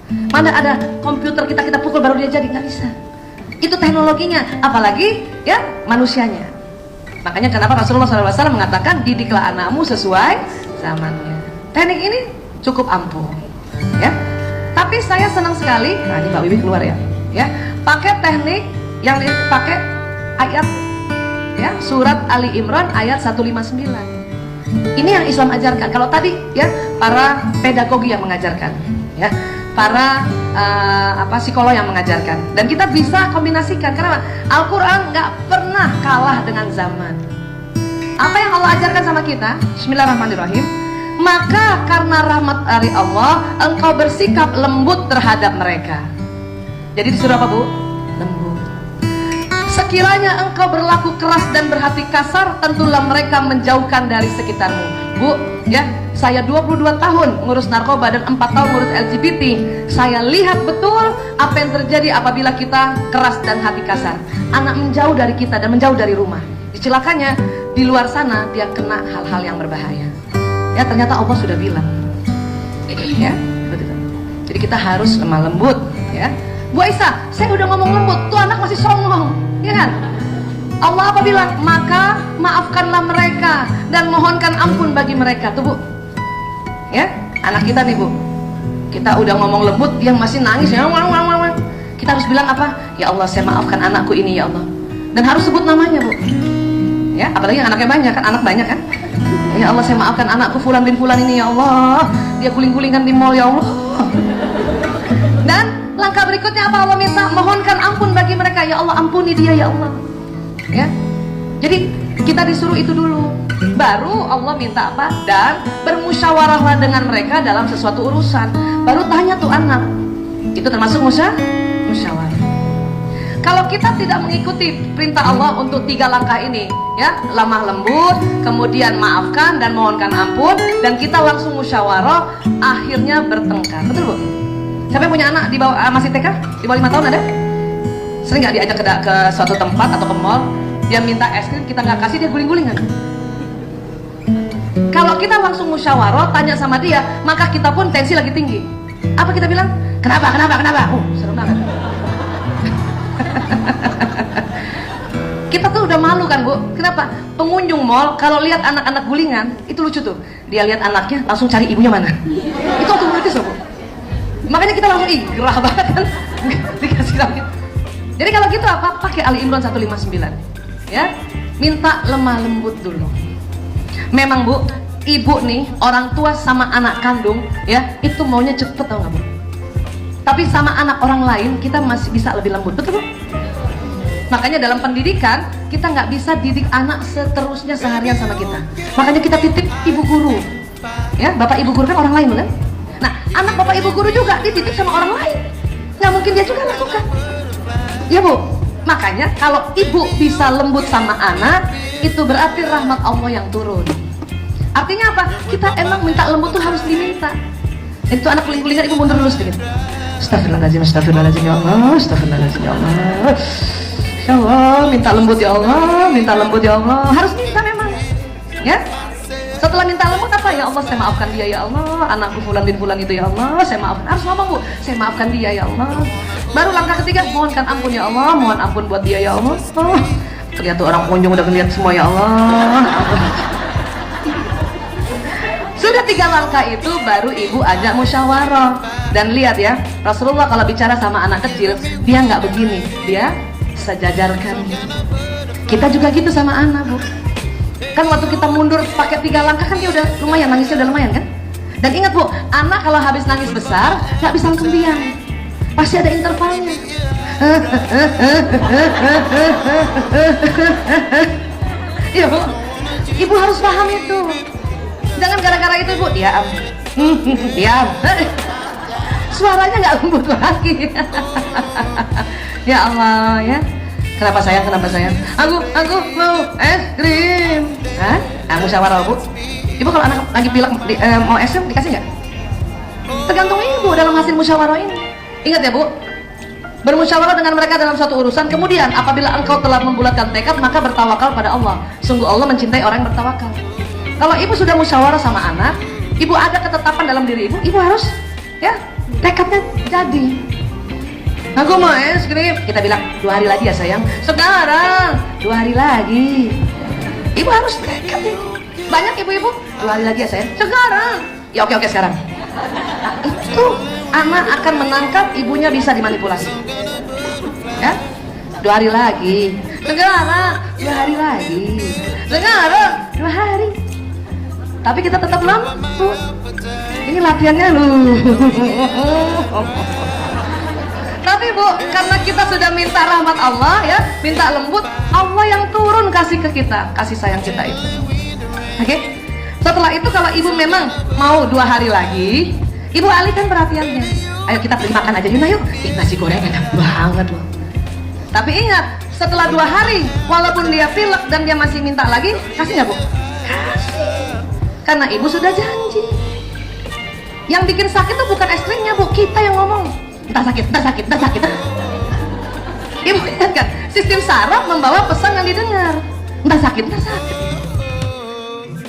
Mana ada komputer kita pukul baru dia jadi, nggak bisa. Itu teknologinya, apalagi ya manusianya. Makanya kenapa Rasulullah SAW mengatakan didiklah anakmu sesuai zamannya. Teknik ini cukup ampuh, ya. Tapi saya senang sekali, nah ini Mbak Wiwi keluar ya, pakai teknik yang dipakai ayat, ya, surat Ali Imran ayat 159. Ini yang Islam ajarkan. Kalau tadi ya para pedagogi yang mengajarkan, ya, para psikolog yang mengajarkan, dan kita bisa kombinasikan. Kenapa? Al-Quran nggak pernah kalah dengan zaman. Apa yang Allah ajarkan sama kita? Bismillahirrahmanirrahim. Maka karena rahmat dari Allah, engkau bersikap lembut terhadap mereka. Jadi disuruh apa, Bu? Lembut. Sekiranya engkau berlaku keras dan berhati kasar, tentulah mereka menjauhkan dari sekitarmu. Bu, ya, saya 22 tahun ngurus narkoba dan 4 tahun ngurus LGBT. Saya lihat betul apa yang terjadi apabila kita keras dan hati kasar. Anak menjauh dari kita dan menjauh dari rumah. Celakanya di luar sana dia kena hal-hal yang berbahaya. Ya, ternyata Allah sudah bilang. Ya, betul. Jadi kita harus lemah lembut, ya. Bu Aisyah, saya udah ngomong lembut, tuh anak masih songong, ya kan? Allah apa bilang? Maka maafkanlah mereka dan mohonkan ampun bagi mereka. Tuh, Bu. Ya, anak kita nih, Bu. Kita udah ngomong lembut, dia masih nangis ya. Kita harus bilang apa? Ya Allah, saya maafkan anakku ini, ya Allah. Dan harus sebut namanya, Bu. Ya, apalagi yang anaknya banyak kan, anak banyak kan? Ya Allah, saya maafkan anakku Fulan bin Fulan ini, ya Allah. Dia guling-gulingan di mall, ya Allah. Dan langkah berikutnya apa Allah minta? Mohonkan ampun bagi mereka, ya Allah, ampuni dia, ya Allah. Ya, jadi kita disuruh itu dulu. Baru Allah minta apa? Dan bermusyawarahlah dengan mereka dalam sesuatu urusan. Baru tanya tuh anak. Itu termasuk musyawarah. Kalau kita tidak mengikuti perintah Allah untuk 3 langkah ini, ya, lemah lembut, kemudian maafkan dan mohonkan ampun, dan kita langsung musyawarah, akhirnya bertengkar. Betul, Bu? Siapa yang punya anak di bawah masih TK? Di bawah 5 tahun ada? Sering nggak diajak ke suatu tempat atau ke mall, dia minta es krim, kita nggak kasih, dia guling-gulingan. Kalau kita langsung musyawarah, tanya sama dia, maka kita pun tensi lagi tinggi. Apa kita bilang? Kenapa? Serem banget. Kita tuh udah malu kan, Bu? Kenapa? Pengunjung mall kalau lihat anak-anak gulingan, itu lucu tuh. Dia lihat anaknya, langsung cari ibunya mana. Itu otomatis loh, Bu. Makanya kita langsung gerah banget kan, dikasih lagi. Jadi kalau gitu apa? Pakai Ali Imran 159. Ya, minta lemah lembut dulu. Memang, Bu, ibu nih, orang tua sama anak kandung, ya, itu maunya cepet, tau nggak, Bu? Tapi sama anak orang lain kita masih bisa lebih lembut, betul, Bu? Makanya dalam pendidikan kita nggak bisa didik anak seterusnya seharian sama kita. Makanya kita titip ibu guru, ya, bapak ibu guru kan orang lain, bukan? Nah, anak bapak ibu guru juga dititip sama orang lain, nggak mungkin dia juga lakukan, ya, Bu. Makanya kalau ibu bisa lembut sama anak, itu berarti rahmat Allah yang turun. Artinya apa? Kita emang minta lembut tuh harus diminta. Itu anak guling-gulingan, ibu mundur dulu sedikit. Astagfirullahaladzim, astagfirullahaladzim, ya Allah, astagfirullahaladzim, ya Allah. Ya Allah, minta lembut ya Allah, minta lembut ya Allah. Harus minta memang, ya. Setelah minta lembut apa? Ya Allah, saya maafkan dia, ya Allah. Anakku Fulan bin Fulan itu, ya Allah, saya maafkan. Harus ngomong, Bu, saya maafkan dia, ya Allah. Baru langkah ketiga, mohonkan ampun ya Allah, mohon ampun buat dia, ya Allah. Oh, terlihat tuh orang pengunjung udah ngeliat semua, ya Allah. Sudah 3 langkah itu baru ibu ajak musyawarah. Dan lihat ya, Rasulullah kalau bicara sama anak kecil, dia nggak begini, dia sejajarkan. Kita juga gitu sama anak, Bu. Kan waktu kita mundur pakai 3 langkah kan dia udah lumayan, nangisnya udah lumayan kan. Dan ingat, Bu, anak kalau habis nangis besar nggak bisa langsung diam, pasti ada intervalnya. Iya, Bu, ibu harus paham itu. Jangan gara-gara itu, Bu, diam, diam, suaranya nggak lembut lagi. Ya Allah, ya. Kenapa sayang? Kenapa sayang? Aku mau es krim. Hah? Musyawarah, Bu. Ibu kalau anak lagi bilang mau es krim dikasih nggak? Tergantung ibu dalam hasil musyawarah ini. Ingat ya, Bu, bermusyawarah dengan mereka dalam suatu urusan. Kemudian apabila engkau telah membulatkan tekad, maka bertawakal pada Allah. Sungguh Allah mencintai orang yang bertawakal. Kalau ibu sudah musyawarah sama anak, ibu ada ketetapan dalam diri ibu, ibu harus, ya, tekadnya jadi. Aku mau es krim, kita bilang 2 hari lagi ya sayang. Sekarang 2 hari lagi. Ibu harus tekad nih. Banyak ibu-ibu 2 hari lagi ya sayang. Sekarang. Ya oke sekarang. Nah, itu anak akan menangkap ibunya bisa dimanipulasi. Ya, 2 hari lagi. Sekarang 2 hari lagi. Sekarang 2 hari. Tapi kita tetap lampu. Ini latihannya loh. Tapi Bu, karena kita sudah minta rahmat Allah ya, minta lembut, Allah yang turun kasih ke kita, kasih sayang kita itu. Oke? Setelah itu kalau ibu memang mau 2 hari lagi, ibu alihkan perhatiannya. Ayo kita beli makan aja yuk. Nasi goreng enak banget loh. Tapi ingat, setelah 2 hari, walaupun dia pilek dan dia masih minta lagi, kasih nggak Bu? Kasih. Karena ibu sudah janji. Yang bikin sakit tuh bukan es krimnya Bu, kita yang ngomong. Entah sakit. Ibu lihat kan, sistem saraf membawa pesan yang didengar. Entah sakit.